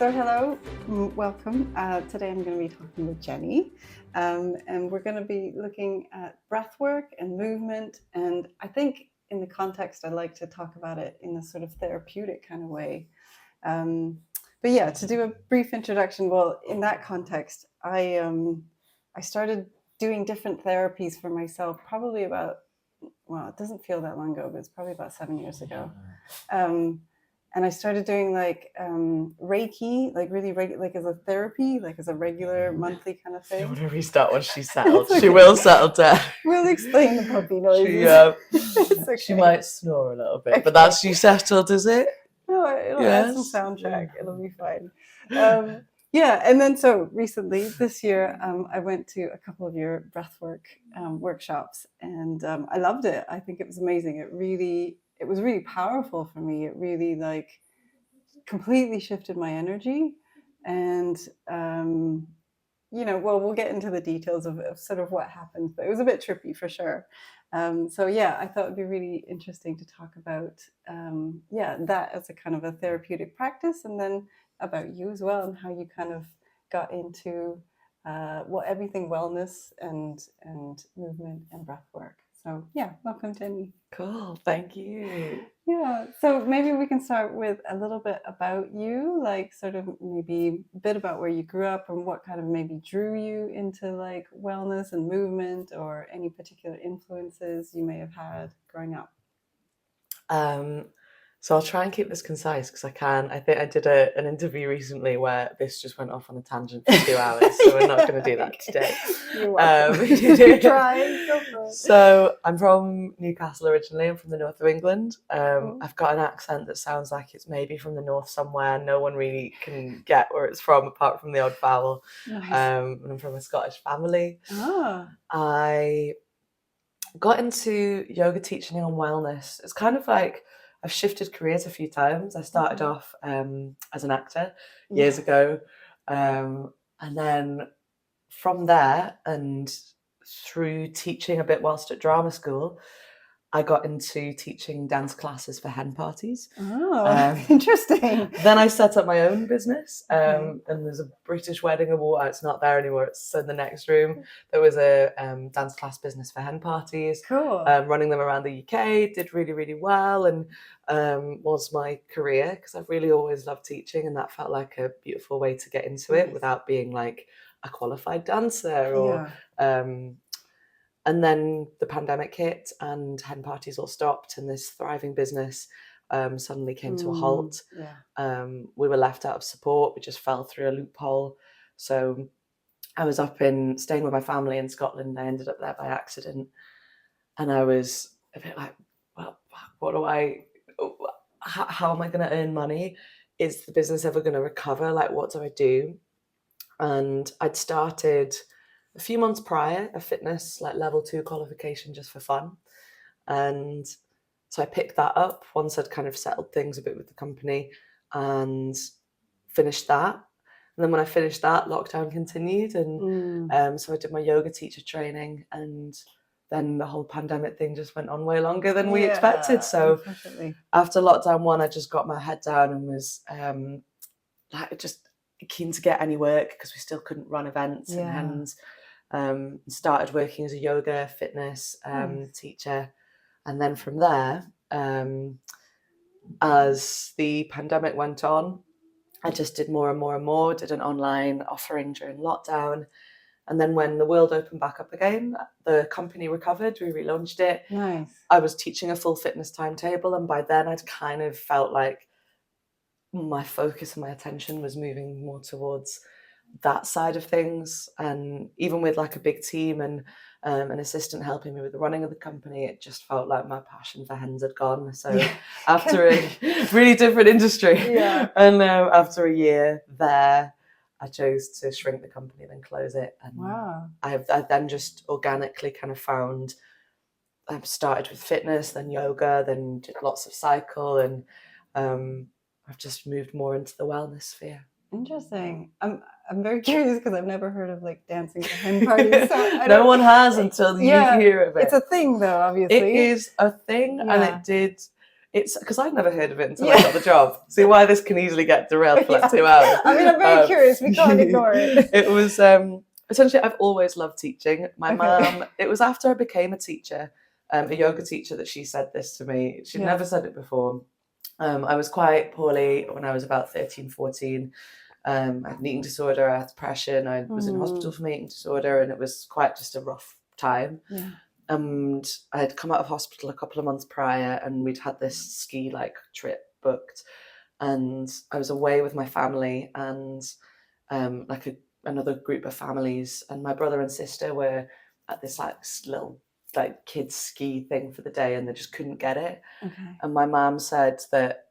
So hello, welcome. Today I'm going to be talking with Jenny, and we're going to be looking at breath work and movement. And I think in the context, I like to talk about it in a sort of therapeutic kind of way. But yeah, to do a brief introduction, well, in that context, I started doing different therapies for myself probably about, well, it doesn't feel that long ago, but it's probably about 7 years ago. And I started doing like Reiki, like really like as a therapy, like as a regular monthly kind of thing. You want to restart when she's settled. Okay. She will settle down. We'll explain the puppy noises. Okay. She might snore a little bit, okay. But that's you settled, is it? No, it'll add some soundtrack. It'll be fine. Yeah, and then so recently, this year, I went to a couple of your breathwork workshops, and I loved it. I think it was amazing. It was really powerful for me. It really like completely shifted my energy, and well, we'll get into the details of sort of what happened, but it was a bit trippy for sure. So yeah, I thought it'd be really interesting to talk about that as a kind of a therapeutic practice, and then about you as well, and how you kind of got into everything wellness and movement and breath work. So yeah, welcome, Jenny. Cool, thank you. Yeah, so maybe we can start with a little bit about you, like sort of maybe a bit about where you grew up and what kind of maybe drew you into like wellness and movement, or any particular influences you may have had growing up. So I'll try and keep this concise because I can. I think I did an interview recently where this just went off on a tangent for 2 hours, so we're not going to do that today. You're welcome. You're trying. Go for it. So I'm from Newcastle originally. I'm from the north of England. I've got an accent that sounds like it's maybe from the north somewhere. No one really can get where it's from apart from the odd vowel. Nice. And I'm from a Scottish family. I got into yoga teaching and wellness. It's kind of like I've shifted careers a few times. I started off as an actor years ago. And then from there and through teaching a bit whilst at drama school, I got into teaching dance classes for hen parties. Interesting. Then I set up my own business, and there's a British wedding award. It's not there anymore. It's in the next room. There was a dance class business for hen parties. Cool. Running them around the UK, did really, really well, and was my career because I've really always loved teaching, and that felt like a beautiful way to get into it without being like a qualified dancer or. And then the pandemic hit and hen parties all stopped, and this thriving business suddenly came to a halt. We were left out of support. We just fell through a loophole. So I was staying with my family in Scotland. I ended up there by accident. And I was a bit like, well, how am I going to earn money? Is the business ever going to recover? Like, what do I do? And I'd started a few months prior a fitness like level 2 qualification just for fun, and so I picked that up once I'd kind of settled things a bit with the company and finished that. And then when I finished that, lockdown continued, and so I did my yoga teacher training, and then the whole pandemic thing just went on way longer than we expected. So after lockdown 1, I just got my head down and was just keen to get any work because we still couldn't run events, and started working as a yoga fitness teacher. And then from there, as the pandemic went on, I just did more and more and more, did an online offering during lockdown. And then when the world opened back up again, the company recovered, we relaunched it. Nice. I was teaching a full fitness timetable, and by then I'd kind of felt like my focus and my attention was moving more towards that side of things. And even with like a big team and an assistant helping me with the running of the company, it just felt like my passion for hens had gone. So after a really different industry, and after a year there, I chose to shrink the company, then close it. And I then just organically kind of found, I started with fitness, then yoga, then did lots of cycle, and I've just moved more into the wellness sphere. Interesting. I'm very curious because I've never heard of like dancing for hen parties. So no one has until you hear of it. It's a thing though, obviously. It is a thing, and it did. It's because I'd never heard of it until I got the job. See why this can easily get derailed for like 2 hours. I mean, I'm very curious. We can't ignore it. It was essentially, I've always loved teaching. My mum, it was after I became a teacher, a yoga teacher, that she said this to me. She'd never said it before. I was quite poorly when I was about 13, 14. I had an eating disorder, I had depression, I was in hospital for my eating disorder, and it was quite just a rough time. Yeah. And I had come out of hospital a couple of months prior, and we'd had this ski like trip booked, and I was away with my family and like another group of families, and my brother and sister were at this like little like kids ski thing for the day, and they just couldn't get it. And my mum said that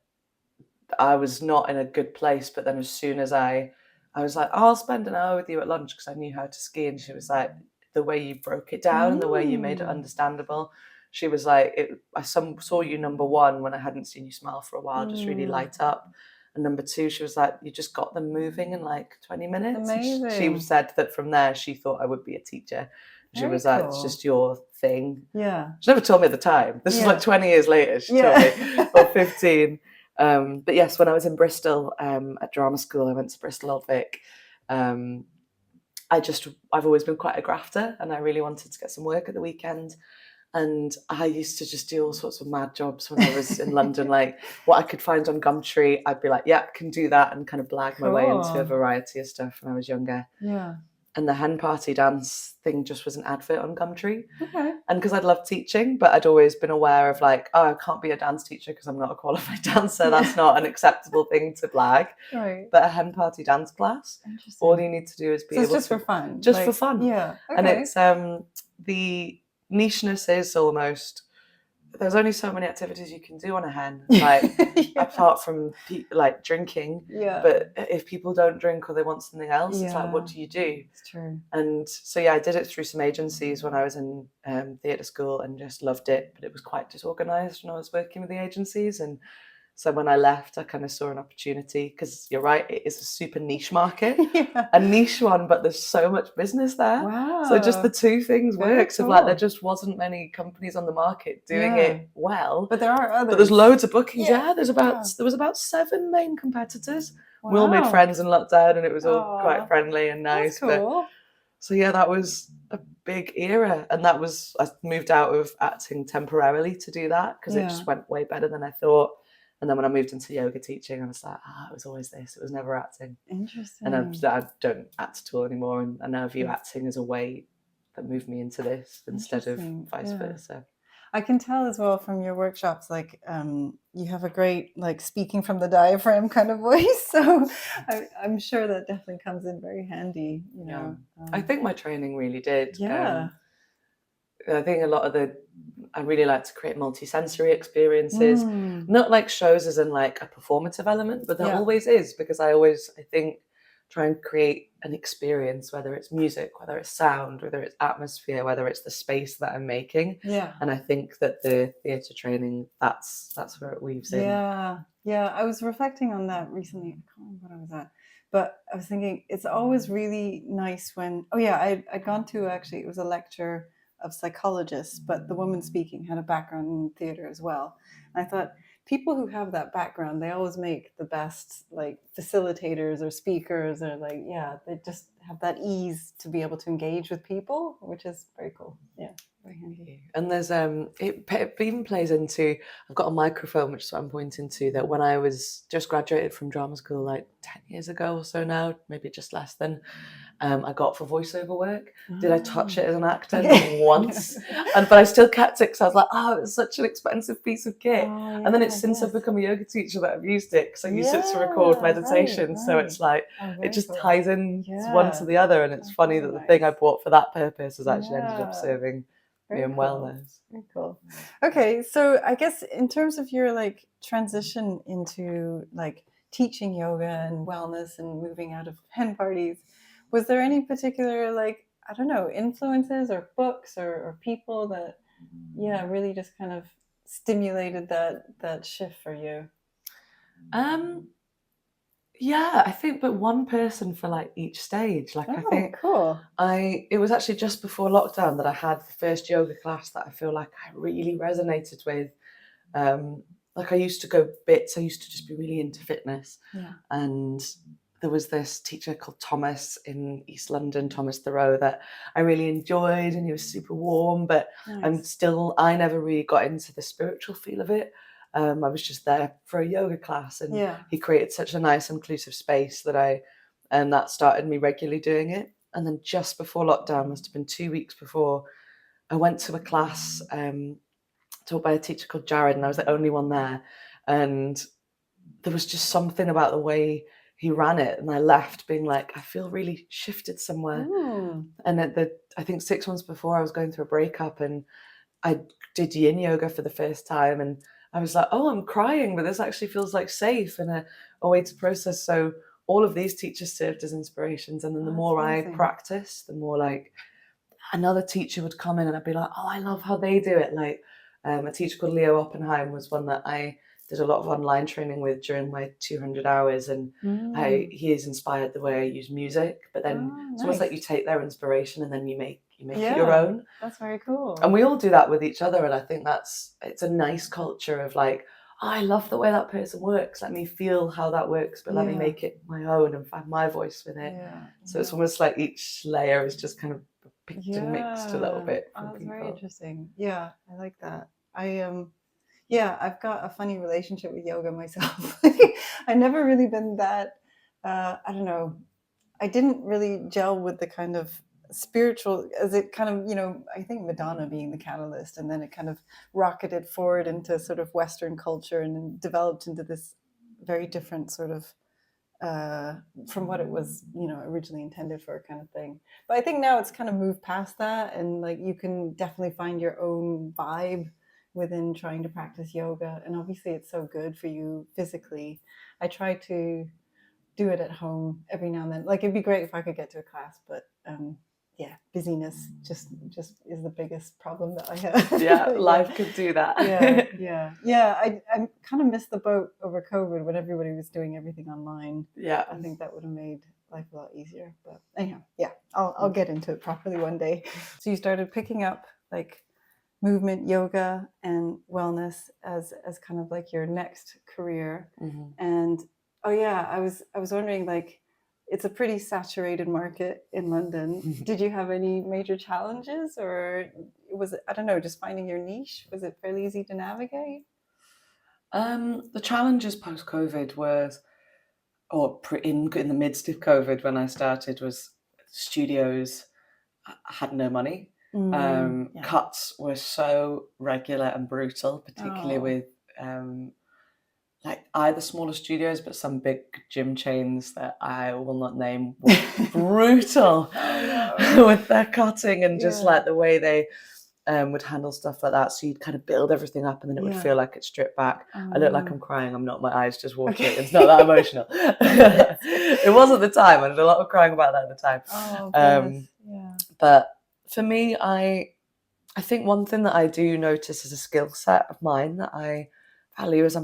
I was not in a good place, but then as soon as I was like, I'll spend an hour with you at lunch because I knew how to ski, and she was like, the way you broke it down and the way you made it understandable, she was like, I saw you, number one, when I hadn't seen you smile for a while, just really light up, and number two, she was like, you just got them moving in like 20 minutes. Amazing. She said that from there she thought I would be a teacher. She was like, it's just your thing. Yeah. She never told me at the time. This is like 20 years later she told me, or 15. But yes, when I was in Bristol at drama school, I went to Bristol Old Vic. I've always been quite a grafter, and I really wanted to get some work at the weekend. And I used to just do all sorts of mad jobs when I was in London, like what I could find on Gumtree. I'd be like, yeah, can do that, and kind of blag my way into a variety of stuff when I was younger. Yeah. And the hen party dance thing just was an advert on Gumtree. Okay. And because I'd loved teaching, but I'd always been aware of like, oh, I can't be a dance teacher because I'm not a qualified dancer. That's not an acceptable thing to blag. Right. But a hen party dance class, all you need to do is be able to... just for fun. Just like, for fun. Yeah. Okay. And it's the nicheness is almost... There's only so many activities you can do on a hen, like apart from like drinking. Yeah. But if people don't drink or they want something else, it's like, what do you do? It's true. And so I did it through some agencies when I was in theatre school, and just loved it. But it was quite disorganised when I was working with the agencies, and so when I left, I kind of saw an opportunity, because you're right, it is a super niche market, a niche one, but there's so much business there. Wow. So just the two things works. Cool. Of like, there just wasn't many companies on the market doing it well. But there are others. But there's loads of bookings. Yeah, there was about 7 main competitors. We all made friends in lockdown, and it was all quite friendly and nice. That's cool. So yeah, that was a big era, and I moved out of acting temporarily to do that, because it just went way better than I thought. And then when I moved into yoga teaching, I was like, it was always this. It was never acting. Interesting. And I don't act at all anymore. And I now view acting as a way that moved me into this instead of vice versa. I can tell as well from your workshops, like you have a great like speaking from the diaphragm kind of voice. So I'm sure that definitely comes in very handy. You know, I think my training really did. Yeah. I think I really like to create multi-sensory experiences, not like shows as in like a performative element, but there always is, because I think try and create an experience, whether it's music, whether it's sound, whether it's atmosphere, whether it's the space that I'm making. Yeah. And I think that the theatre training, that's where it weaves in. Yeah. I was reflecting on that recently. I can't remember what I was at, but I was thinking it's always really nice when, I'd gone to, actually, it was a lecture of psychologists, but the woman speaking had a background in theatre as well. And I thought, people who have that background, they always make the best like facilitators or speakers, or like, they just have that ease to be able to engage with people, which is very cool. Yeah, very handy. And there's it even plays into, I've got a microphone, which is what I'm pointing to, that when I was just graduated from drama school like 10 years ago or so now, maybe just less than, I got for voiceover work. Did I touch it as an actor? Once. But I still kept it, because I was like, it's such an expensive piece of kit. And then it's since I've become a yoga teacher that I've used it, because I used it to record meditation. Right. So it's like, it just ties in one to the other. And it's funny that the thing I bought for that purpose has actually ended up serving me in wellness. Very cool. Okay, so I guess in terms of your like transition into like teaching yoga and wellness and moving out of hen parties, was there any particular, like, I don't know, influences or books or people that, really just kind of stimulated that shift for you? I think, but one person for like each stage. Like, I think cool. It was actually just before lockdown that I had the first yoga class that I feel like I really resonated with. like I used to go bits. I used to just be really into fitness. Yeah. And there was this teacher called Thomas in East London, Thomas Thoreau, that I really enjoyed, and he was super warm, but Nice. I never really got into the spiritual feel of it. I was just there for a yoga class, and Yeah. he created such a nice inclusive space that started me regularly doing it. And then just before lockdown, must have been 2 weeks before, I went to a class taught by a teacher called Jared, and I was the only one there. And there was just something about the way he ran it, and I left being like, I feel really shifted somewhere. And I think 6 months before, I was going through a breakup, and I did yin yoga for the first time, and I was like, oh, I'm crying, but this actually feels like safe and a way to process. So all of these teachers served as inspirations, and then the more I practiced, the more like another teacher would come in, and I'd be like, oh, I love how they do it. Like a teacher called Leo Oppenheim was one that I did a lot of online training with during my 200 hours, and he has inspired the way I use music. But then it's almost like you take their inspiration and then you make it your own. That's very cool. And we all do that with each other, and I think it's a nice culture of like, oh, I love the way that person works. Let me feel how that works, but let me make it my own and find my voice with it. So it's almost like each layer is just kind of picked and mixed a little bit. That's very interesting. Yeah, I like that. I've got a funny relationship with yoga myself. I've never really been that, I don't know, I didn't really gel with the kind of spiritual, as it kind of, I think Madonna being the catalyst, and then it kind of rocketed forward into sort of Western culture and then developed into this very different sort of, from what it was, originally intended for kind of thing. But I think now it's kind of moved past that, and like you can definitely find your own vibe within trying to practice yoga. And obviously it's so good for you physically. I try to do it at home every now and then. Like it'd be great if I could get to a class, but busyness just is the biggest problem that I have. Life could do that. I kind of missed the boat over COVID when everybody was doing everything online. I think that would have made life a lot easier. But anyhow, I'll get into it properly one day. So you started picking up like movement, yoga, and wellness as kind of like your next career. And I was wondering, like, it's a pretty saturated market in London. Did you have any major challenges, or was it, I don't know, just finding your niche? Was it fairly easy to navigate? The challenges post-COVID in the midst of COVID when I started, was studios had no money. Cuts were so regular and brutal, particularly with like either smaller studios, but some big gym chains that I will not name were brutal with their cutting and just like the way they would handle stuff like that. So you'd kind of build everything up and then it would feel like it's stripped back. I look like I'm crying. I'm not. My eyes just water. It's not that emotional. It was at the time. I did a lot of crying about that at the time. But for me, I think one thing that I do notice is a skill set of mine that I value is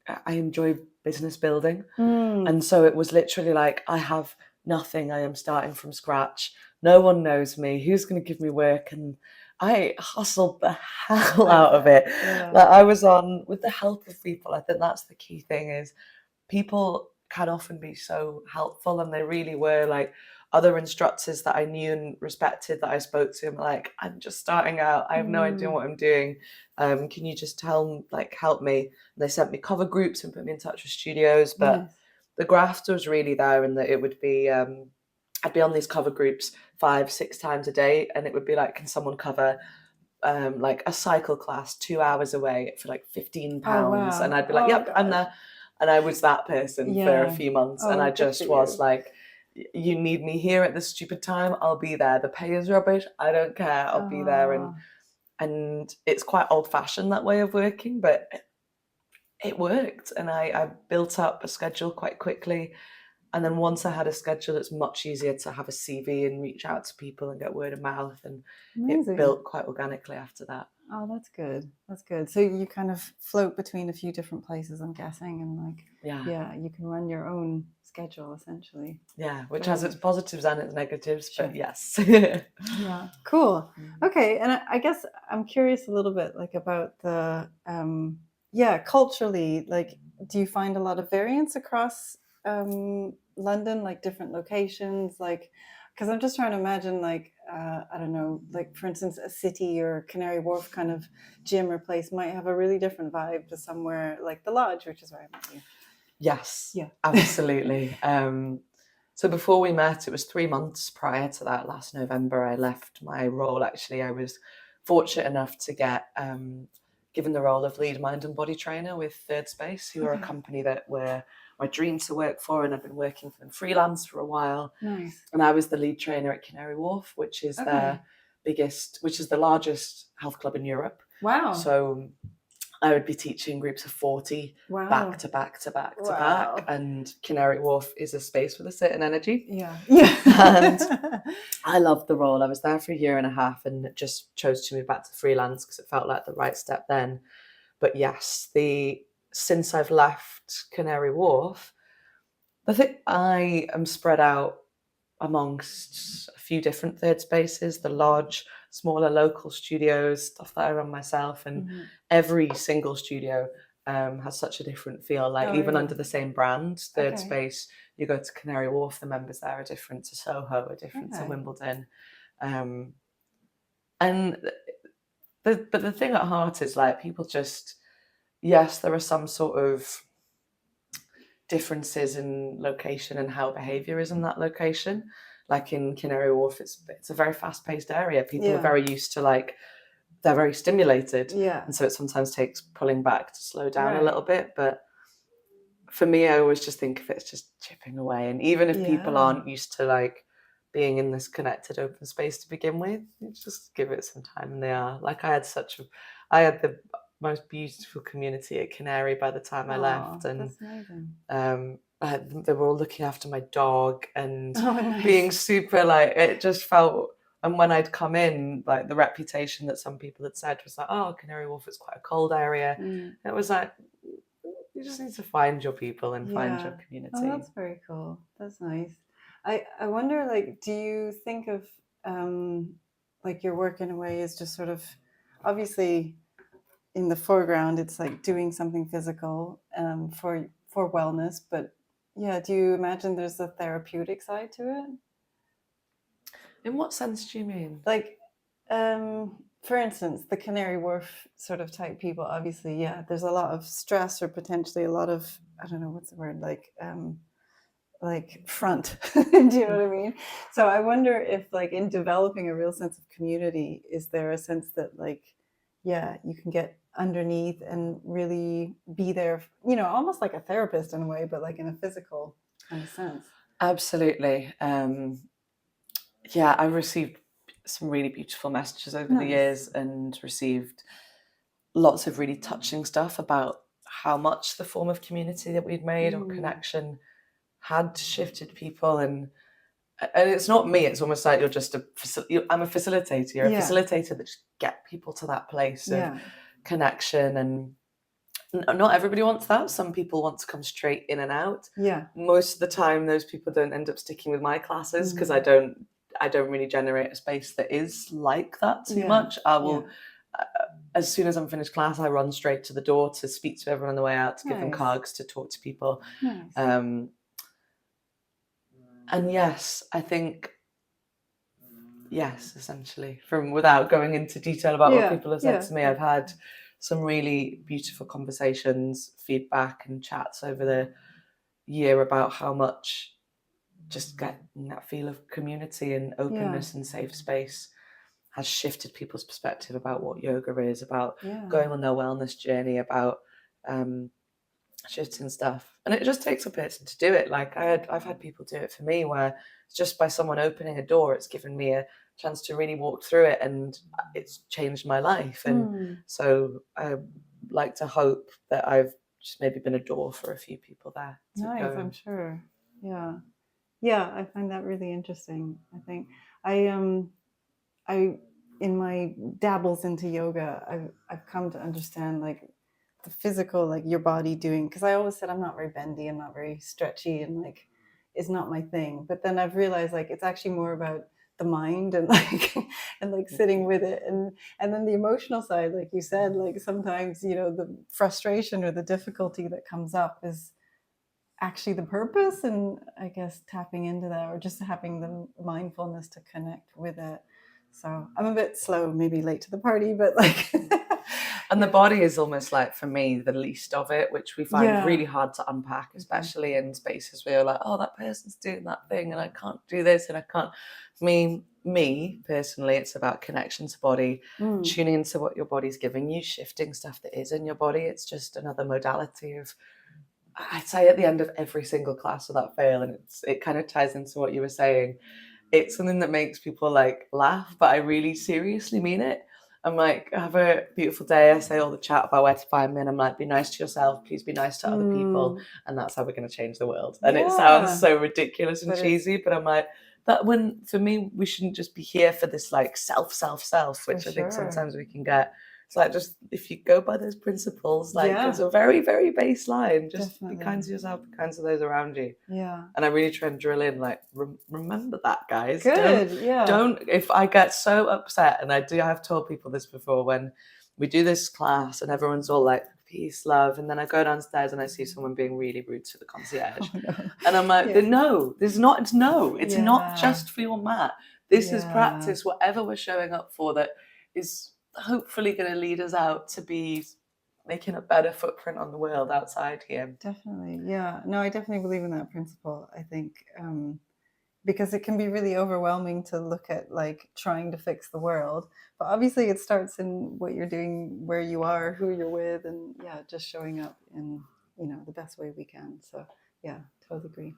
I enjoy business building. And so it was literally like, I have nothing. I am starting from scratch. No one knows me. Who's going to give me work? And I hustled the hell out of it. Like I was on with the help of people. I think that's the key thing, is people can often be so helpful, and they really were. Like other instructors that I knew and respected that I spoke to, I'm like, I'm just starting out. I have no idea what I'm doing. Can you just help me? And they sent me cover groups and put me in touch with studios. But the graft was really there, in that it would be, I'd be on these cover groups 5-6 times a day, and it would be like, can someone cover like a cycle class 2 hours away for like £15? And I'd be like, yep, I'm there. And I was that person for a few months, and I just was like, you need me here at this stupid time, I'll be there. The pay is rubbish, I don't care, I'll be there. And it's quite old-fashioned, that way of working, but it worked. And I built up a schedule quite quickly. And then once I had a schedule, it's much easier to have a CV and reach out to people and get word of mouth. And it built quite organically after that. Oh, that's good. That's good. So you kind of float between a few different places, I'm guessing, and like, you can run your own schedule essentially. Yeah, which has its positives and its negatives, but yes. Yeah, cool. Okay, and I guess I'm curious a little bit like about the yeah, culturally, like, do you find a lot of variance across London, like different locations? Like, because I'm just trying to imagine, like, I don't know, like for instance, a city or Canary Wharf kind of gym or place might have a really different vibe to somewhere like the Lodge, which is where I met you. Yes, Yeah. absolutely. So before we met, it was 3 months prior to that. Last November, I left my role. Actually, I was fortunate enough to get given the role of lead mind and body trainer with Third Space, who are a Okay. company that were my dream to work for, and I've been working for them freelance for a while. Nice. And I was the lead trainer at Canary Wharf, which is Okay. which is the largest health club in Europe. Wow. So I would be teaching groups of 40 Wow. back to back to back to Wow. back. And Canary Wharf is a space with a certain energy. Yeah. Yeah. And I loved the role. I was there for a year and a half and just chose to move back to freelance because it felt like the right step then. But yes, since I've left Canary Wharf, I think I am spread out amongst a few different Third Spaces, the Lodge, smaller local studios, stuff that I run myself, and every single studio has such a different feel. Like even under the same brand, Third Space, you go to Canary Wharf, the members there are different to Soho, are different to Wimbledon, and but the thing at heart is like people just, yes, there are some sort of differences in location and how behaviour is in that location. Like in Canary Wharf, it's a very fast-paced area. People are very used to, like, they're very stimulated. Yeah. And so it sometimes takes pulling back to slow down a little bit. But for me, I always just think of it as just chipping away. And even if people aren't used to, like, being in this connected open space to begin with, you just give it some time and they are. Like I had the most beautiful community at Canary by the time I left. And that's amazing. they were all looking after my dog and being super, like, it just felt, and when I'd come in, like the reputation that some people had said was like, oh, Canary Wharf is quite a cold area. It was like, you just need to find your people and find your community. Oh, that's very cool. That's nice. I wonder, like, do you think of like your work in a way is just sort of, obviously in the foreground it's like doing something physical for wellness, but yeah, do you imagine there's a therapeutic side to it? In what sense do you mean? Like, for instance, the Canary Wharf sort of type people, obviously, yeah, there's a lot of stress or potentially a lot of, I don't know, what's the word, like front. Do you know what I mean? So I wonder if, like, in developing a real sense of community, is there a sense that, like, yeah, you can get underneath and really be there, you know, almost like a therapist in a way, but like in a physical kind of sense. Absolutely. Yeah, I've received some really beautiful messages over the years and received lots of really touching stuff about how much the form of community that we'd made or connection had shifted people. And it's not me, it's almost like I'm a facilitator. You're a facilitator that just get people to that place of connection. And not everybody wants that. Some people want to come straight in and out. Most of the time those people don't end up sticking with my classes because I don't really generate a space that is like that too much. I will as soon as I'm finished class, I run straight to the door to speak to everyone on the way out, to give them cards, to talk to people. And yes, I think, yes, essentially, from without going into detail about what people have said to me, I've had some really beautiful conversations, feedback and chats over the year about how much just getting that feel of community and openness and safe space has shifted people's perspective about what yoga is, about going on their wellness journey, about shifting stuff. And it just takes a person to do it. Like I've had people do it for me, where just by someone opening a door, it's given me a chance to really walk through it, and it's changed my life. And so I like to hope that I've just maybe been a door for a few people there. I'm sure. Yeah, I find that really interesting. I think I in my dabbles into yoga, I've come to understand, like, the physical, like your body doing, because I always said I'm not very bendy, I'm not very stretchy, and like it's not my thing. But then I've realized, like, it's actually more about the mind and like and like sitting with it, and then the emotional side, like you said, like sometimes, you know, the frustration or the difficulty that comes up is actually the purpose, and I guess tapping into that or just having the mindfulness to connect with it. So I'm a bit slow, maybe late to the party, but like And the body is almost like, for me, the least of it, which we find really hard to unpack, especially in spaces where you're like, oh, that person's doing that thing and I can't do this and I can't. Me personally, it's about connection to body, tuning into what your body's giving you, shifting stuff that is in your body. It's just another modality of, I'd say at the end of every single class without fail, and it kind of ties into what you were saying. It's something that makes people like laugh, but I really seriously mean it. I'm like, have a beautiful day. I say all the chat about where to find me, and I'm like, be nice to yourself, please be nice to other people, and that's how we're going to change the world. And it sounds so ridiculous and cheesy, but I'm like, that when for me, we shouldn't just be here for this like self, which I think sometimes we can get. It's like, just if you go by those principles, like it's a very, very baseline. Just be kind to yourself, be kind to those around you. Yeah. And I really try and drill in, like, remember that, guys. Good. Don't, if I get so upset, and I've told people this before, when we do this class and everyone's all like, peace, love, and then I go downstairs and I see someone being really rude to the concierge. And I'm like, no, it's not just for your mat. This is practice, whatever we're showing up for, that is hopefully going to lead us out to be making a better footprint on the world outside here. Definitely. Yeah. No, I definitely believe in that principle. I think because it can be really overwhelming to look at like trying to fix the world. But obviously it starts in what you're doing, where you are, who you're with, and just showing up in, you know, the best way we can. So yeah, totally agree.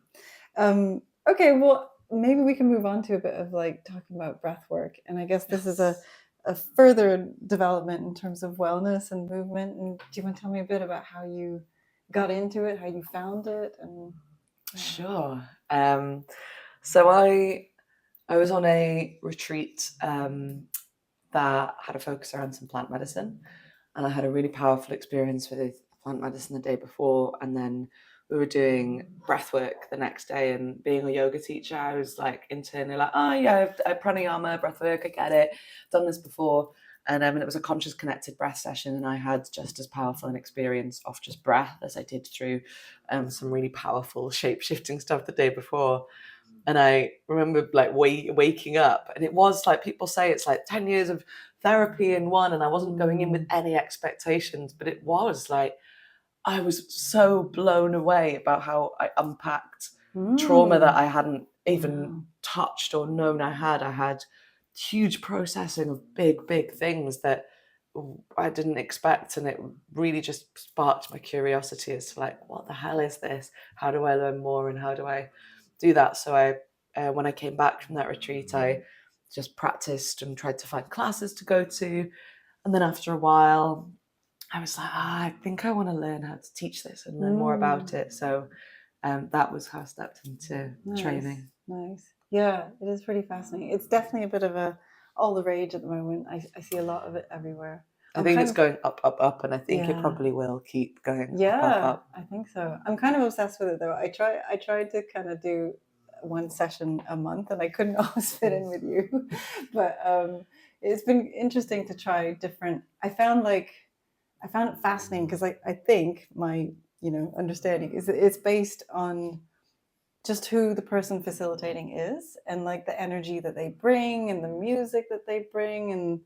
Okay, well, maybe we can move on to a bit of like talking about breath work. And I guess this is a further development in terms of wellness and movement. And do you want to tell me a bit about how you got into it, how you found it? And Sure. So I was on a retreat that had a focus around some plant medicine, and I had a really powerful experience with plant medicine the day before, and then we were doing breath work the next day. And being a yoga teacher, I was like internally like, oh yeah, pranayama, breath work, I get it, done this before. And it was a conscious connected breath session, and I had just as powerful an experience off just breath as I did through some really powerful shape-shifting stuff the day before. And I remember like waking up, and it was like, people say it's like 10 years of therapy in one, and I wasn't going in with any expectations, but it was like, I was so blown away about how I unpacked trauma that I hadn't even touched or known I had. I had huge processing of big things that I didn't expect, and it really just sparked my curiosity as to like, what the hell is this? How do I learn more, and how do I do that? So I, when I came back from that retreat, I just practiced and tried to find classes to go to, and then after a while, I was like, I think I want to learn how to teach this and learn more about it. So that was how I stepped into training. Nice. Yeah, it is pretty fascinating. It's definitely a bit of all the rage at the moment. I see a lot of it everywhere. I think it's going up, and I think it probably will keep going up. I think so. I'm kind of obsessed with it though. I tried to kind of do one session a month, and I couldn't always fit in with you. But it's been interesting to try different. I found it fascinating because I think my, you know, understanding is that it's based on just who the person facilitating is, and like the energy that they bring and the music that they bring, and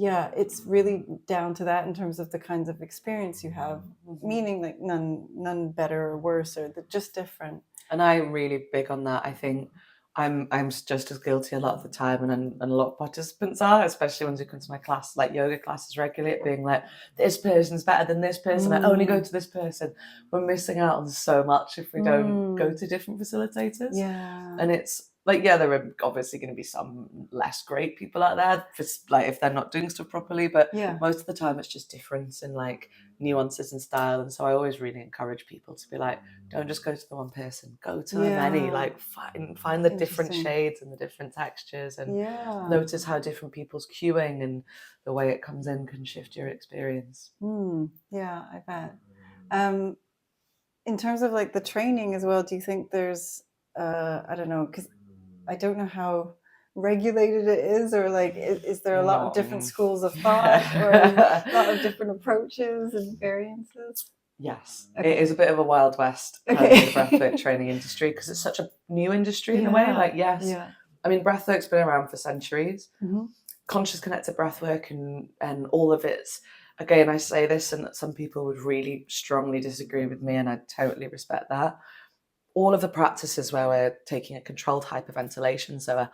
it's really down to that in terms of the kinds of experience you have, meaning like none better or worse, or just different. And I'm really big on that. I think I'm just as guilty a lot of the time, and a lot of participants are, especially ones who come to my class, like yoga classes regularly, being like, this person's better than this person, I only go to this person. We're missing out on so much if we don't go to different facilitators. And it's like, there are obviously going to be some less great people out there, like if they're not doing stuff properly, but most of the time it's just difference in like nuances and style. And so I always really encourage people to be like, don't just go to the one person, go to the many, like find the different shades and the different textures, and notice how different people's cueing and the way it comes in can shift your experience. I bet. In terms of like the training as well, do you think there's I don't know, because I don't know how regulated it is, or like is there a lot of different schools of thought or a lot of different approaches and variances? Yes, Okay. it is a bit of a wild west, the breathwork training industry, because it's such a new industry in a way. Like, yes, I mean, breathwork's been around for centuries. Conscious connected breathwork and all of its, again, I say this and some people would really strongly disagree with me, and I totally respect that. All of the practices where we're taking a controlled hyperventilation, so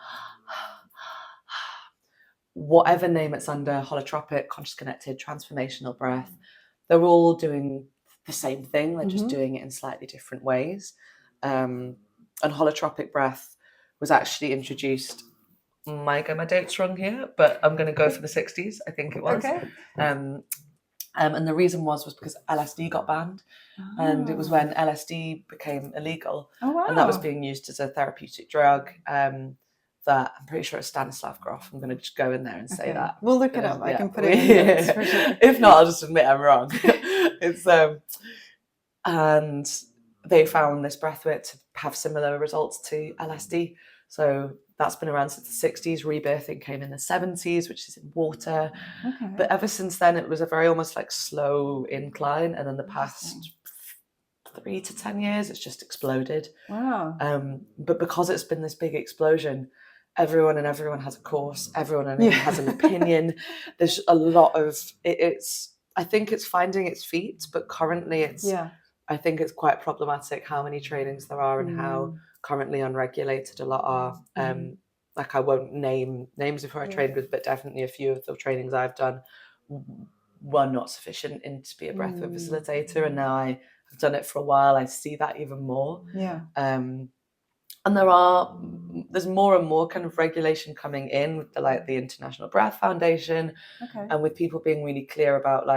whatever name it's under, holotropic, conscious connected, transformational breath, they're all doing the same thing. They're just doing it in slightly different ways. And holotropic breath was actually introduced, might get my dates wrong here, but I'm going to go for the 60s, I think it was. Okay. And the reason was because LSD got banned. And it was when LSD became illegal. Oh, wow. And that was being used as a therapeutic drug. That I'm pretty sure it's Stanislav Grof. I'm going to just go in there and say that. We'll look it up. I can put it in the notes for sure. If not, I'll just admit I'm wrong. It's and they found this breathwork to have similar results to LSD. So that's been around since the 60s. Rebirthing came in the 70s, which is in water. Okay. But ever since then, it was a very almost like slow incline. And in the past 3 to 10 years, it's just exploded. Wow. But because it's been this big explosion, everyone has a course, everyone has an opinion. There's a lot of I think it's finding its feet, but currently I think it's quite problematic how many trainings there are and how currently unregulated a lot are. Like I won't name names of who I trained with, but definitely a few of the trainings I've done were not sufficient to be a breathwork facilitator, and now I have done it for a while. I see that even more. And there's more and more kind of regulation coming in with the International Breath Foundation, and with people being really clear about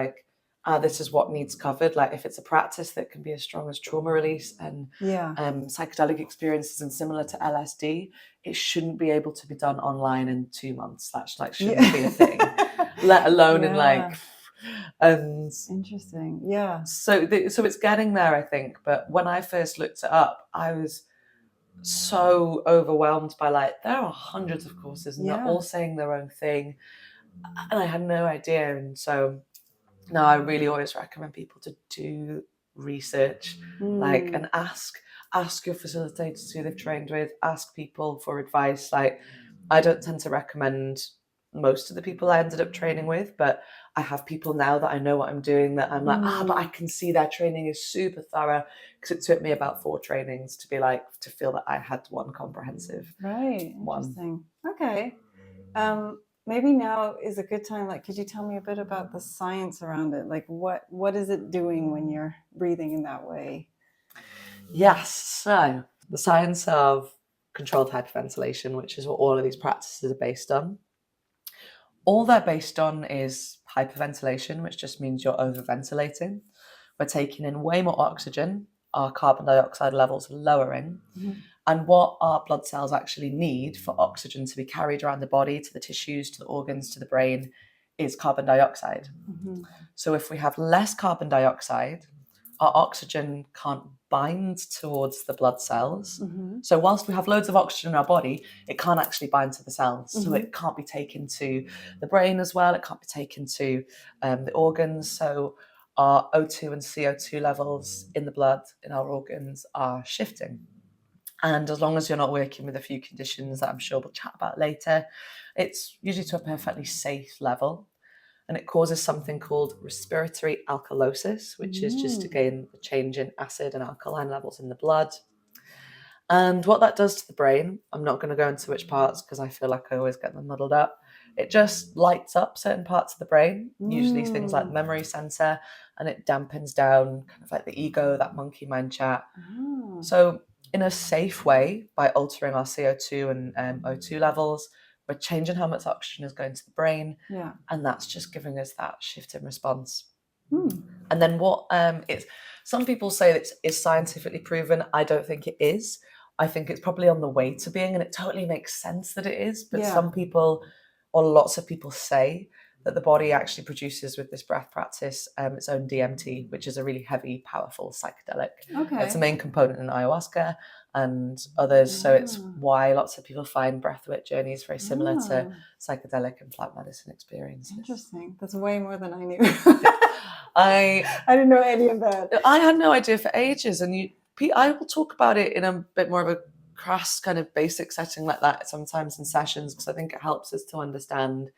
this is what needs covered. Like if it's a practice that can be as strong as trauma release and psychedelic experiences and similar to LSD, it shouldn't be able to be done online in 2 months. That shouldn't be a thing, let alone in and interesting. So it's getting there, I think. But when I first looked it up, I was so overwhelmed by there are hundreds of courses and they're all saying their own thing, and I had no idea. And so now I really always recommend people to do research, and ask your facilitators who they've trained with, ask people for advice. I don't tend to recommend most of the people I ended up training with, but I have people now that I know what I'm doing that I'm but I can see their training is super thorough, because it took me about 4 trainings to be to feel that I had one comprehensive Interesting. Okay. Maybe now is a good time. Could you tell me a bit about the science around it? What is it doing when you're breathing in that way? Yes. So the science of controlled hyperventilation, which is what all of these practices are based on. All they're based on is hyperventilation, which just means you're overventilating. We're taking in way more oxygen. Our carbon dioxide levels are lowering. And what our blood cells actually need for oxygen to be carried around the body, to the tissues, to the organs, to the brain, is carbon dioxide. So if we have less carbon dioxide, our oxygen can't bind towards the blood cells. So whilst we have loads of oxygen in our body, it can't actually bind to the cells. So it can't be taken to the brain as well. It can't be taken to the organs. So our O2 and CO2 levels in the blood, in our organs, are shifting. And as long as you're not working with a few conditions that I'm sure we'll chat about later, it's usually to a perfectly safe level. And it causes something called respiratory alkylosis, which is just, again, the change in acid and alkaline levels in the blood. And what that does to the brain, I'm not going to go into which parts because I feel like I always get them muddled up. It just lights up certain parts of the brain, usually things like the memory center, and it dampens down kind of the ego, that monkey mind chat. So in a safe way, by altering our CO2 and O2 levels, we're changing how much oxygen is going to the brain, and that's just giving us that shift in response. And then what some people say that it's scientifically proven. I don't think it is. I think it's probably on the way to being, and it totally makes sense that it is. But some people, or lots of people, say that the body actually produces with this breath practice its own DMT, which is a really heavy, powerful psychedelic. Okay. It's a main component in ayahuasca and others. So it's why lots of people find breathwork journeys very similar to psychedelic and plant medicine experiences. Interesting. That's way more than I knew. I didn't know any of that. I had no idea for ages, and I will talk about it in a bit more of a crass kind of basic setting like that sometimes in sessions, because I think it helps us to understand.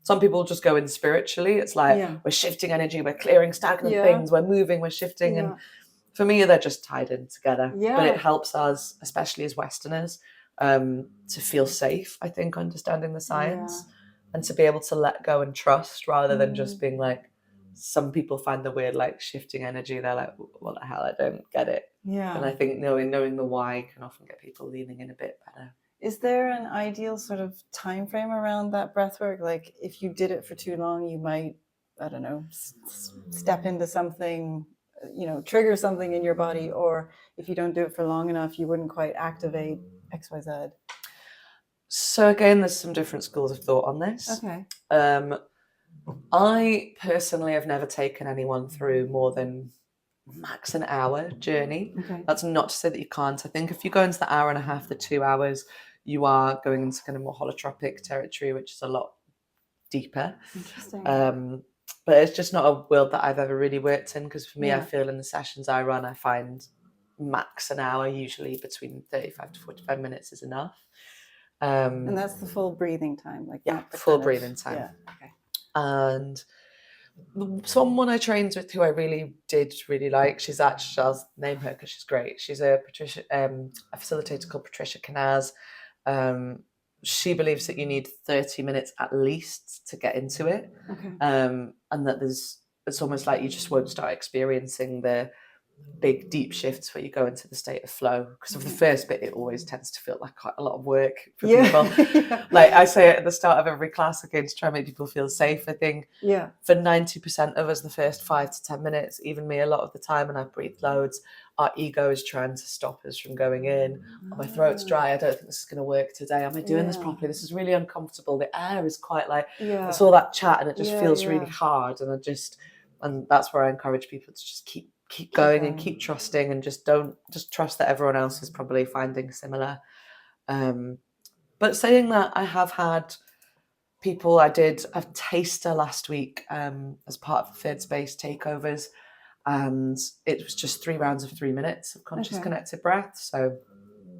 Some people just go in spiritually. It's like we're shifting energy, we're clearing stagnant things, we're moving, we're shifting. And for me, they're just tied in together. But it helps us, especially as Westerners, to feel safe, I think, understanding the science and to be able to let go and trust rather than just being like, some people find the weird like shifting energy. They're like, what the hell, I don't get it. And I think knowing the why can often get people leaning in a bit better. Is there an ideal sort of time frame around that breath work? Like if you did it for too long, you might, I don't know, step into something, trigger something in your body. Or if you don't do it for long enough, you wouldn't quite activate XYZ. So again, there's some different schools of thought on this. Okay. I personally have never taken anyone through more than max an hour journey. Okay. That's not to say that you can't. I think if you go into the hour and a half, the 2 hours, you are going into kind of more holotropic territory, which is a lot deeper. Interesting. But it's just not a world that I've ever really worked in, because for me, I feel in the sessions I run, I find max an hour, usually between 35 to 45 minutes is enough. And that's the full breathing time, like full breathing time. Yeah. Okay. And someone I trained with who I really like, she's actually, I'll name her because she's great. She's a facilitator called Patricia Canaz. She believes that you need 30 minutes at least to get into it. Okay. And that it's almost like you just won't start experiencing the big deep shifts where you go into the state of flow, because of the first bit it always tends to feel like quite a lot of work for people. Like I say at the start of every class, again, to try and make people feel safe. I think for 90% of us, the first 5 to 10 minutes, even me a lot of the time, and I breathe loads, our ego is trying to stop us from going in. My throat's dry, I don't think this is going to work today, am I doing this properly, this is really uncomfortable, the air is quite like it's all that chat and it just feels really hard, and that's where I encourage people to just keep going and keep trusting, and just trust that everyone else is probably finding similar. But saying that, I have had people, I did a taster last week as part of Third Space takeovers, and it was just 3 rounds of 3 minutes of conscious connected breath. So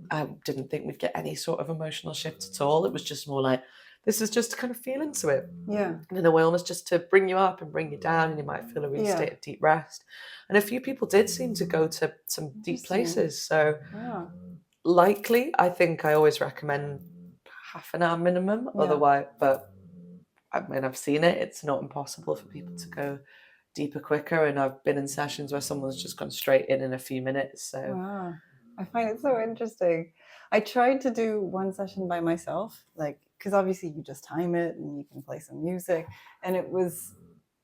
I didn't think we'd get any sort of emotional shift at all. It was just more like, this is just to kind of feel into it. And in a way, almost just to bring you up and bring you down, and you might feel a real state of deep rest. And a few people did seem to go to some deep places. So likely, I think I always recommend half an hour minimum. Otherwise, but I mean, I've seen it. It's not impossible for people to go deeper quicker. And I've been in sessions where someone's just gone straight in a few minutes. So I find it so interesting. I tried to do one session by myself, like, because obviously you just time it and you can play some music, and it was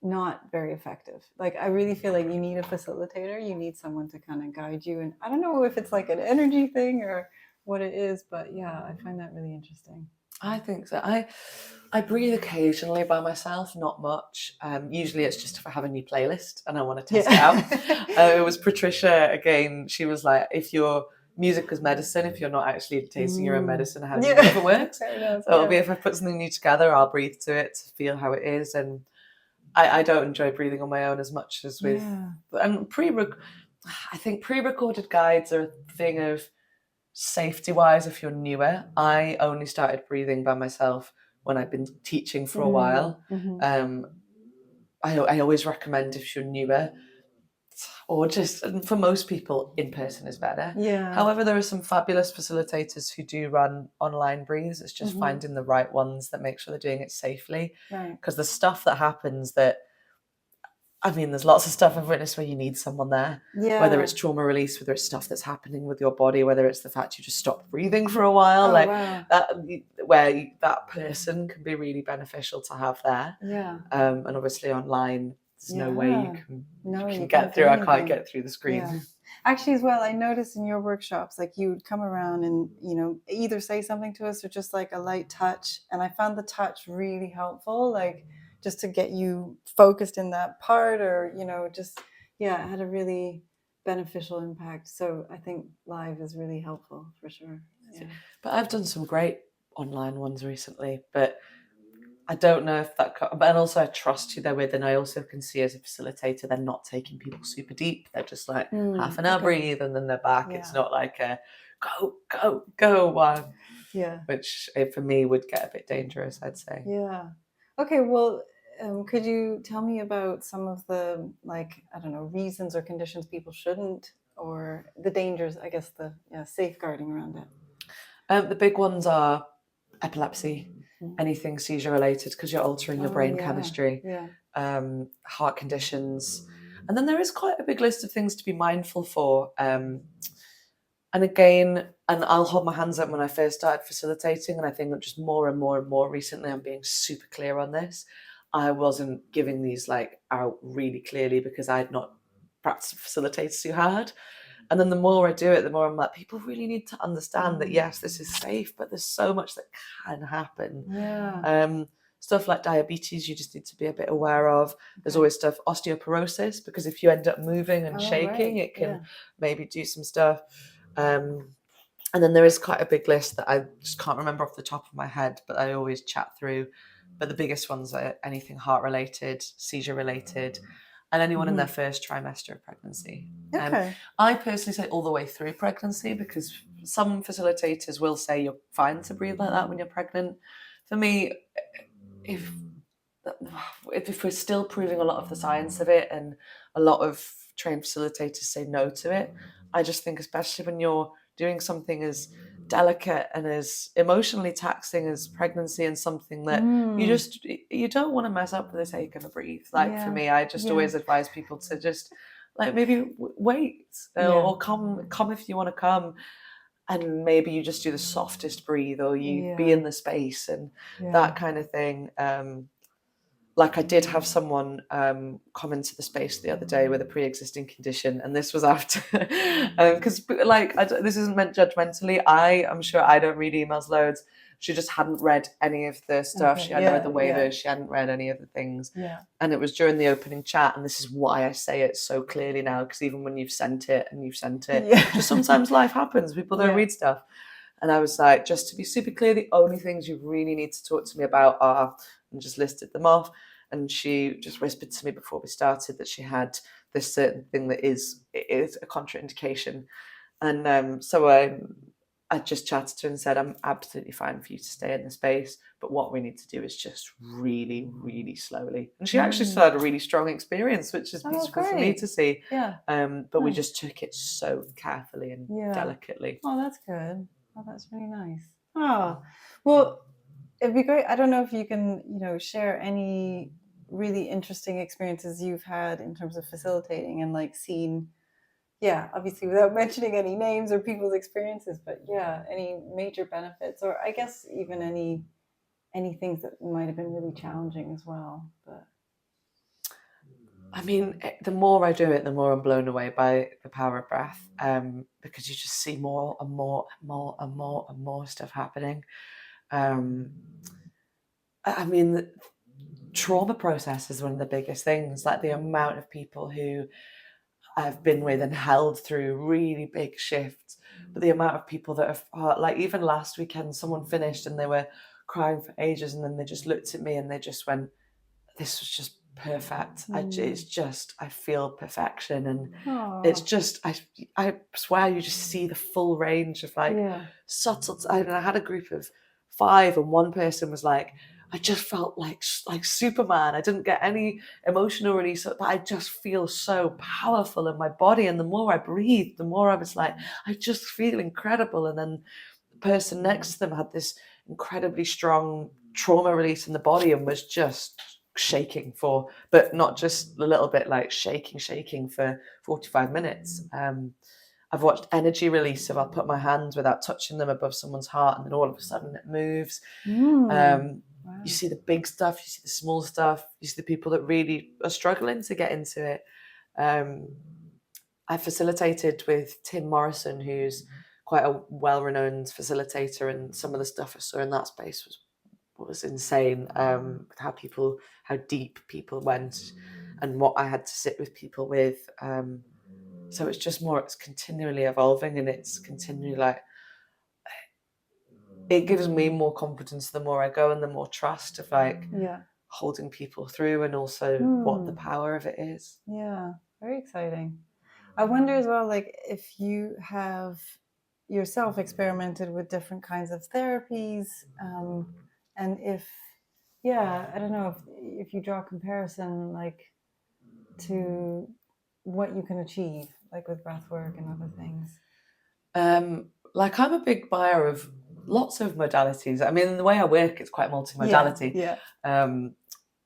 not very effective. Like, I really feel like you need a facilitator, you need someone to kind of guide you. And I don't know if it's like an energy thing or what it is, but I find that really interesting. I think so. I breathe occasionally by myself, not much. Usually it's just if I have a new playlist and I want to test it out. It was Patricia, again, she was like, if your music is medicine, if you're not actually tasting your own medicine, how do you know if it works? So it'll be if I put something new together, I'll breathe to it to feel how it is. And I don't enjoy breathing on my own as much as with... And I think pre-recorded guides are a thing of safety-wise. If you're newer, I only started breathing by myself when I've been teaching for a while. I always recommend, if you're newer, or just, for most people, in person is better. However, there are some fabulous facilitators who do run online breathes. It's just finding the right ones that make sure they're doing it safely. Because the stuff that happens that, I mean, there's lots of stuff I've witnessed where you need someone there, whether it's trauma release, whether it's stuff that's happening with your body, whether it's the fact you just stop breathing for a while, that, where that person can be really beneficial to have there. And obviously online, there's no way you can get through. I can't get through the screen. Actually, as well, I noticed in your workshops, like, you would come around and, either say something to us or just like a light touch. And I found the touch really helpful, like, just to get you focused in that part, or just it had a really beneficial impact. So I think live is really helpful for sure. Yeah. But I've done some great online ones recently, but I don't know if that, and also I trust who they're with, and I also can see as a facilitator, they're not taking people super deep. They're just like half an hour breathe, and then they're back. It's not like a go one. Yeah. Which for me would get a bit dangerous, I'd say. Yeah. Okay. Well, could you tell me about some of the, I don't know, reasons or conditions people shouldn't, or the dangers, I guess, the safeguarding around it? The big ones are epilepsy, anything seizure related, because you're altering your brain chemistry, heart conditions. And then there is quite a big list of things to be mindful for. And again, and I'll hold my hands up when I first started facilitating, and I think just more and more and more recently, I'm being super clear on this. I wasn't giving these out really clearly because I had not practiced facilitators too hard. And then the more I do it, the more I'm like, people really need to understand that, yes, this is safe, but there's so much that can happen. Yeah. Stuff like diabetes, you just need to be a bit aware of. There's always stuff, osteoporosis, because if you end up moving and shaking, it can maybe do some stuff. And then there is quite a big list that I just can't remember off the top of my head, but I always chat through. But the biggest ones are anything heart related, seizure related, and anyone in their first trimester of pregnancy. I personally say all the way through pregnancy, because some facilitators will say you're fine to breathe like that when you're pregnant. For me, if we're still proving a lot of the science of it, and a lot of trained facilitators say no to it, I just think, especially when you're doing something as delicate and as emotionally taxing as pregnancy, and something that you don't want to mess up for the sake of a breathe. For me, I just always advise people to just maybe wait, or come if you want to come, and maybe you just do the softest breathe, or you be in the space and that kind of thing. I did have someone come into the space the other day with a pre-existing condition, and this was after, because this isn't meant judgmentally. I'm sure I don't read emails loads. She just hadn't read any of the stuff. She hadn't read the waivers. She hadn't read any of the things. And it was during the opening chat, and this is why I say it so clearly now, because even when you've sent it, just sometimes life happens. People don't read stuff. And I was like, just to be super clear, the only things you really need to talk to me about are, and just listed them off. And she just whispered to me before we started that she had this certain thing that is a contraindication. And so I just chatted to her and said, I'm absolutely fine for you to stay in the space, but what we need to do is just really, really slowly. And she actually still had a really strong experience, which is beautiful for me to see. But we just took it so carefully and delicately. Oh, that's good. Oh, that's really nice. Oh, well, it'd be great. I don't know if you can, share any really interesting experiences you've had in terms of facilitating and seen, obviously without mentioning any names or people's experiences, but any major benefits, or I guess even any things that might have been really challenging as well. But I mean, the more I do it, the more I'm blown away by the power of breath, because you just see more and more and more and more and more stuff happening. I mean, the trauma process is one of the biggest things, the amount of people who I've been with and held through really big shifts, but the amount of people that have, even last weekend, someone finished and they were crying for ages, and then they just looked at me and they just went, this was just perfect. I feel perfection. And it's just, I swear you just see the full range of subtle. I had a group of 5, and one person was like, I just felt like Superman. I didn't get any emotional release, but I just feel so powerful in my body. And the more I breathed, the more I was like, I just feel incredible. And then the person next to them had this incredibly strong trauma release in the body and was just shaking but not just a little bit, shaking for 45 minutes. I've watched energy release, so I'll put my hands without touching them above someone's heart, and then all of a sudden it moves. You see the big stuff, you see the small stuff, you see the people that really are struggling to get into it. I facilitated with Tim Morrison, who's quite a well-renowned facilitator, and some of the stuff I saw in that space was was insane. With how deep people went, and what I had to sit with people with. So it's continually evolving, and it's continually like, it gives me more confidence the more I go, and the more trust of like holding people through, and also what the power of it is. Yeah, very exciting. I wonder as well, like, if you have yourself experimented with different kinds of therapies, and if, I don't know, if you draw a comparison, like, to what you can achieve, like with breath work and other things. Like, I'm a big buyer of lots of modalities. I mean, the way I work, it's quite multimodality. And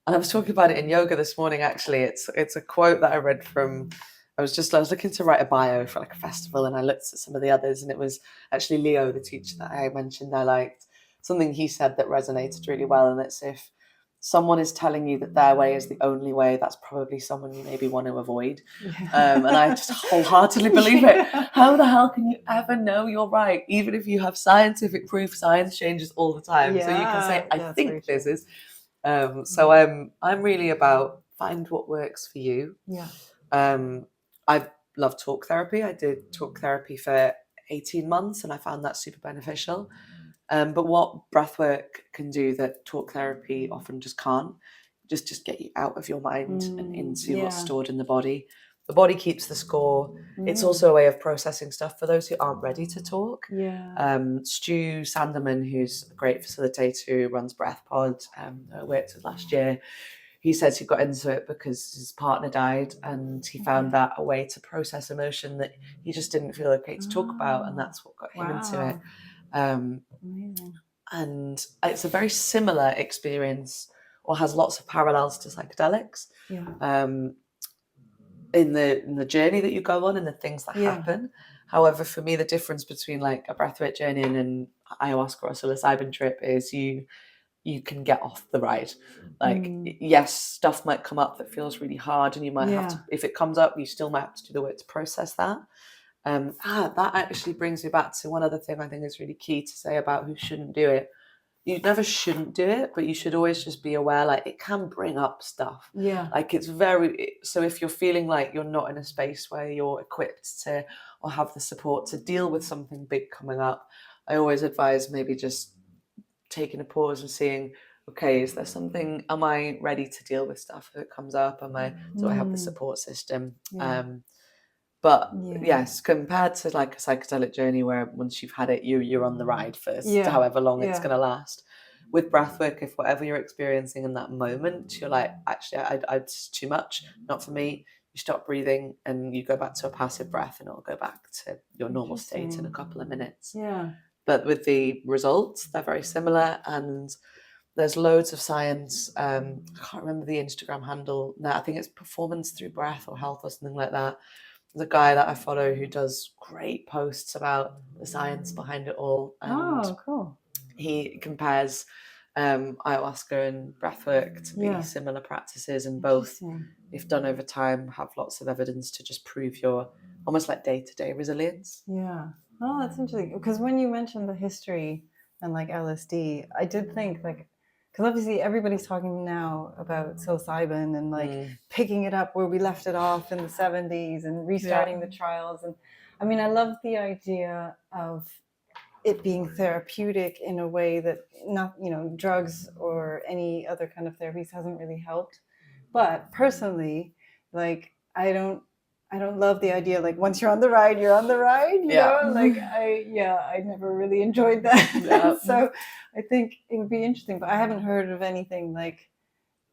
I was talking about it in yoga this morning, actually. It's a quote that I read from, I was looking to write a bio for like a festival, and I looked at some of the others, and it was actually Leo, the teacher that I mentioned I liked. Something he said that resonated really well, and it's, if someone is telling you that their way is the only way, that's probably someone you maybe want to avoid. And I just wholeheartedly believe it. How the hell can you ever know you're right? Even if you have scientific proof, science changes all the time. So you can say, I think this is. So I'm really about find what works for you. I love talk therapy. I did talk therapy for 18 months, and I found that super beneficial. But what breathwork can do that talk therapy often just can't, just get you out of your mind and into what's stored in the body. The body keeps the score. It's also a way of processing stuff for those who aren't ready to talk. Stu Sanderman, who's a great facilitator who runs Breath Pod, I worked with last year, he says he got into it because his partner died, and he found that a way to process emotion that he just didn't feel okay to talk about, and that's what got him into it. And it's a very similar experience, or has lots of parallels to psychedelics. In the journey that you go on and the things that happen. However, for me, the difference between like a breathwork journey and an ayahuasca or psilocybin trip is you can get off the ride. Like, yes, stuff might come up that feels really hard, and you might have to, if it comes up, you still might have to do the work to process that. That actually brings me back to one other thing I think is really key to say about who shouldn't do it. You never shouldn't do it, but you should always just be aware, like, it can bring up stuff. Like, so if you're feeling like you're not in a space where you're equipped to, or have the support to deal with something big coming up, I always advise maybe just taking a pause and seeing, okay, is there something, am I ready to deal with stuff if it comes up? Do I have the support system? But yes, compared to like a psychedelic journey where once you've had it, you're on the ride first, however long it's going to last. With breathwork, if whatever you're experiencing in that moment, you're like, actually, it's too much, not for me. You stop breathing and you go back to a passive breath, and it'll go back to your normal state in a couple of minutes. But with the results, they're very similar, and there's loads of science. I can't remember the Instagram handle now. I think it's Performance Through Breath or Health or something like that. There's a guy that I follow who does great posts about the science behind it all. And cool. He compares ayahuasca and breathwork to be similar practices, and both, if done over time, have lots of evidence to just prove your almost like day-to-day resilience. Oh, that's interesting. Because when you mentioned the history and like LSD, I did think, like, because obviously everybody's talking now about psilocybin and like picking it up where we left it off in the 70s and restarting the trials. And I mean, I love the idea of it being therapeutic in a way that not, drugs or any other kind of therapies hasn't really helped. But personally, like, I don't love the idea, like, once you're on the ride, you're on the ride, you know? Like, I never really enjoyed that. So I think it would be interesting, but I haven't heard of anything like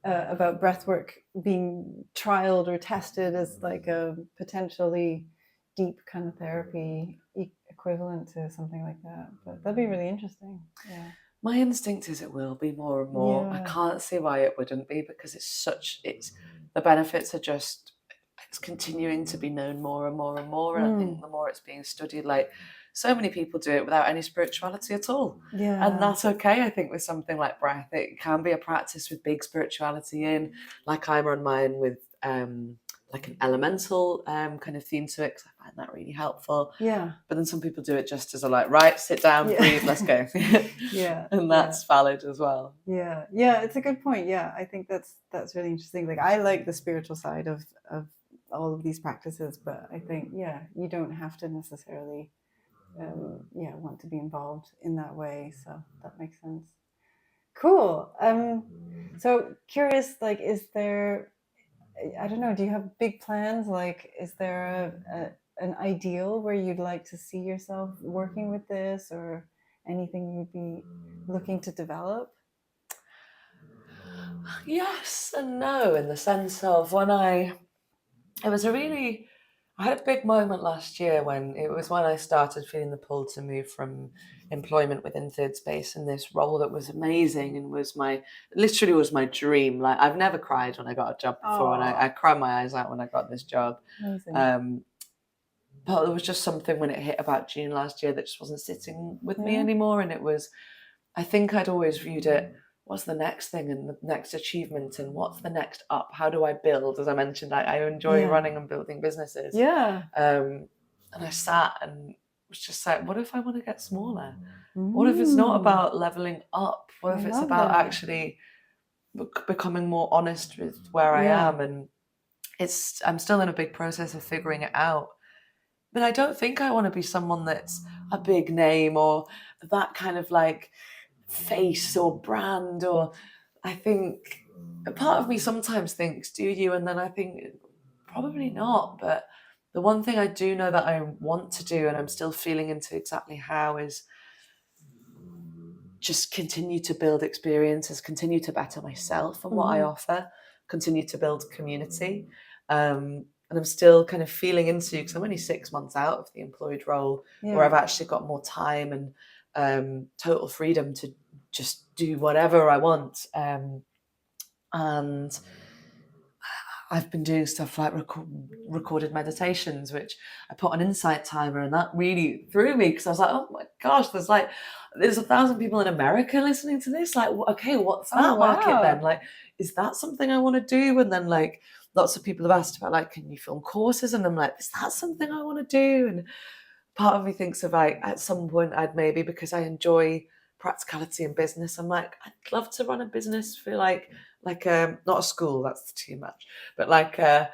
about breathwork being trialed or tested as like a potentially deep kind of therapy equivalent to something like that. But that'd be really interesting. My instinct is it will be more and more. I can't see why it wouldn't be, because the benefits are just, it's continuing to be known more and more and more. And I think the more it's being studied, like, so many people do it without any spirituality at all. And that's okay. I think with something like breath, it can be a practice with big spirituality in, like I run mine with like an elemental kind of theme to it, because I find that really helpful. Yeah. But then some people do it just as a like, right, sit down, breathe, let's go. Yeah. And that's valid as well. Yeah. Yeah. It's a good point. Yeah. I think that's really interesting. Like, I like the spiritual side of all of these practices, but I think, yeah, you don't have to necessarily, want to be involved in that way. So that makes sense. Cool. So curious, like, is there, I don't know, do you have big plans? Like, is there an ideal where you'd like to see yourself working with this, or anything you'd be looking to develop? Yes and no, in the sense of I had a big moment last year when I started feeling the pull to move from employment within third space in this role that was amazing and literally was my dream. Like, I've never cried when I got a job before, and I cried my eyes out when I got this job. Amazing. But there was just something when it hit about June last year that just wasn't sitting with me anymore. And I think I'd always viewed it, what's the next thing and the next achievement and what's the next up? How do I build? As I mentioned, I enjoy running and building businesses. Yeah. And I sat and was just like, what if I want to get smaller? What if it's not about leveling up? What if it's about actually becoming more honest with where I am? And I'm still in a big process of figuring it out. But I don't think I want to be someone that's a big name or that kind of like face or brand. Or I think a part of me sometimes thinks, do you? And then I think probably not. But the one thing I do know that I want to do, and I'm still feeling into exactly how, is just continue to build experiences, continue to better myself and what I offer, continue to build community. And I'm still kind of feeling into, because I'm only 6 months out of the employed role, where I've actually got more time and total freedom to just do whatever I want. And I've been doing stuff like recorded meditations, which I put on Insight Timer, and that really threw me, because I was like, oh my gosh, there's 1,000 people in America listening to this. Like, okay, what's that market then? Like, is that something I want to do? And then like lots of people have asked about, like, can you film courses? And I'm like, is that something I want to do? And part of me thinks of, like, at some point I'd maybe, because I enjoy practicality in business, I'm like, I'd love to run a business for like not a school, that's too much, but like an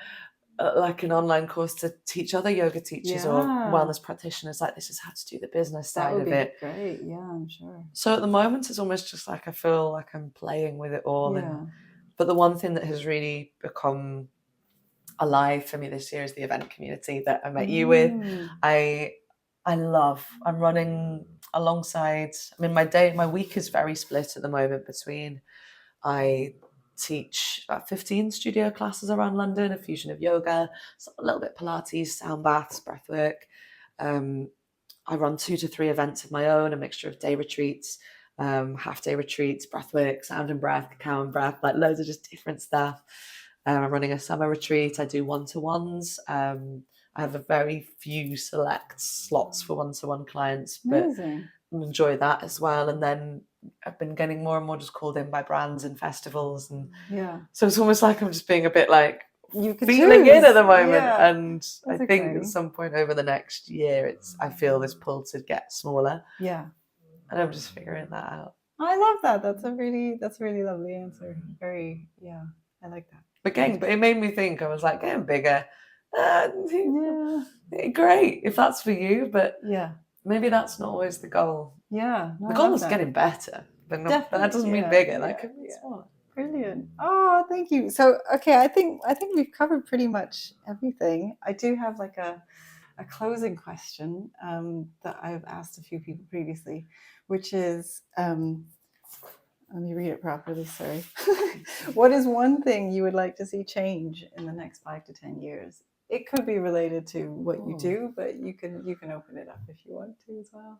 online course to teach other yoga teachers or wellness practitioners, like, this is how to do the business side of it. Great. Yeah, I'm sure. So at the moment it's almost just like I feel like I'm playing with it all. But the one thing that has really become alive for me this year is the event community that I met you with. I'm running alongside, I mean, my week is very split at the moment between, I teach about 15 studio classes around London, a fusion of yoga, a little bit Pilates, sound baths, breathwork. I run 2 to 3 events of my own, a mixture of day retreats, half-day retreats, breathwork, sound and breath, cacao and breath, like loads of just different stuff. I'm running a summer retreat. I do one-to-ones. I have a very few select slots for one-to-one clients, but I enjoy that as well. And then I've been getting more and more just called in by brands and festivals, and so it's almost like I'm just being a bit like feeling in at the moment. And I think at some point over the next year, I feel this pull to get smaller. And I'm just figuring that out. I love that. That's a really lovely answer. Very, I like that. But it made me think. I was like, getting bigger. Great if that's for you, but maybe that's not always the goal. The goal is getting better, but that doesn't mean bigger. That could be small. Brilliant. Oh, thank you. So, okay, I think we've covered pretty much everything. I do have like a closing question that I've asked a few people previously, which is, let me read it properly, sorry. What is one thing you would like to see change in the next 5 to 10 years? It could be related to what you do, but you can open it up if you want to as well.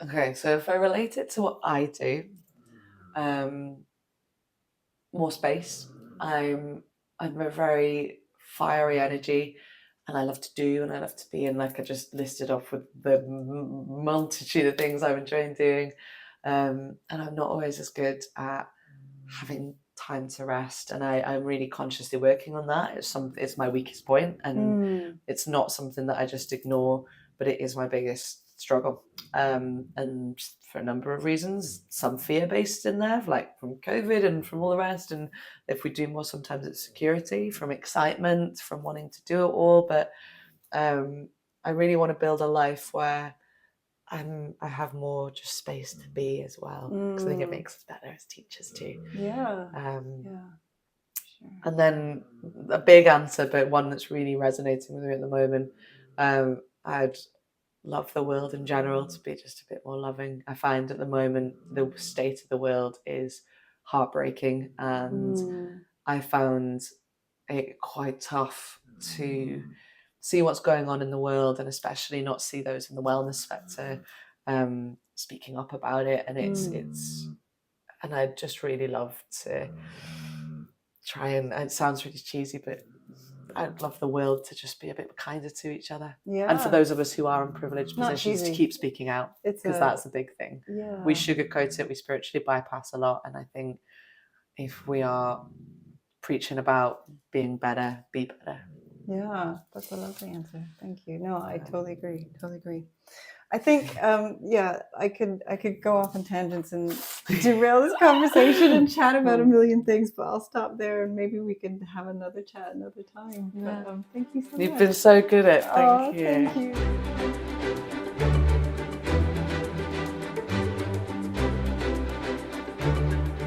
Okay, so if I relate it to what I do, more space. I'm a very fiery energy, and I love to do, and I love to be in, like I just listed off with the multitude of things I'm enjoying doing. And I'm not always as good at having time to rest, and I'm really consciously working on that. It's my weakest point, and it's not something that I just ignore, but it is my biggest struggle, and for a number of reasons, some fear-based in there, like from COVID and from all the rest, and if we do more, sometimes it's security, from excitement, from wanting to do it all, but I really want to build a life where I have more just space to be as well, because I think it makes us better as teachers too. Yeah. Sure. And then a big answer, but one that's really resonating with me at the moment, I'd love the world in general to be just a bit more loving. I find at the moment the state of the world is heartbreaking, and I found it quite tough to see what's going on in the world, and especially not see those in the wellness sector speaking up about it. And it's and I'd just really love to try, and it sounds really cheesy, but I'd love the world to just be a bit kinder to each other. Yeah. And for those of us who are in privileged positions, to keep speaking out, because that's a big thing. Yeah. We sugarcoat it, we spiritually bypass a lot. And I think if we are preaching about being better, be better. Yeah, that's a lovely answer. Thank you. No, I totally agree. I think, I could go off on tangents and derail this conversation and chat about a million things, but I'll stop there, and maybe we can have another chat another time. Yeah. But thank you so much. You've been so good at it. Thank you. Thank you.